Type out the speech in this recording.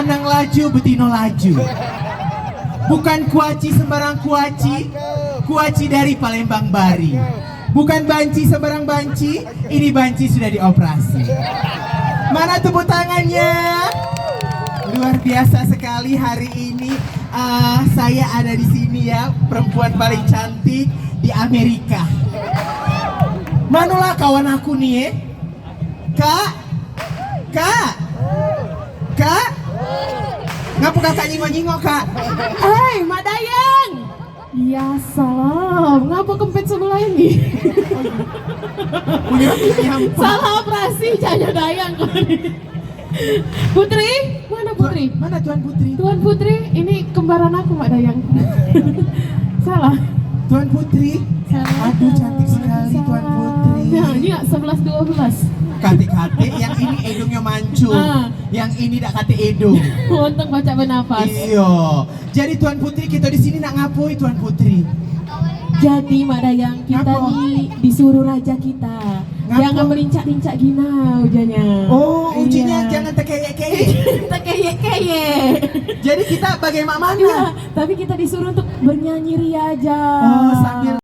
lanang laju, betino laju. Bukan kuaci sembarang kuaci, kuaci dari Palembang Bari. Bukan banci sembarang banci, ini banci sudah dioperasi. Mana tepuk tangannya? Luar biasa sekali hari ini. Saya ada di sini ya, perempuan paling cantik di Amerika. Manulah kawan aku nih, Kak, ngapa kakak nyingok-nyingok, Kak? Mak Dayang. Ya salam, ngapa kempet sebelah ini? Salah operasi Cahyo Dayang. Putri, mana Putri? Mana Tuan Putri? Tuan Putri, ini kembaran aku Mak Dayang. Salah. Tuan Putri? Salah. Aduh cantik sekali Tuan Putri. Ya, iya 11-12. Kate-kate, yang ini edungnya mancung, yang ini dak kate edung. Untuk baca bernafas. Iya. Jadi Tuan Putri kita di sini nak ngapoi Tuan Putri? Jadi Mak Dayang, kita Ngapa? nih disuruh raja kita. Ngapa? Jangan melincak-lincak gina ujiannya. Oh, ujinya Iya. jangan tekeyek-keyek. Kita keyek-keyek. Jadi kita bagaimana? Iya, tapi kita disuruh untuk bernyanyi ria aja. Oh, sambil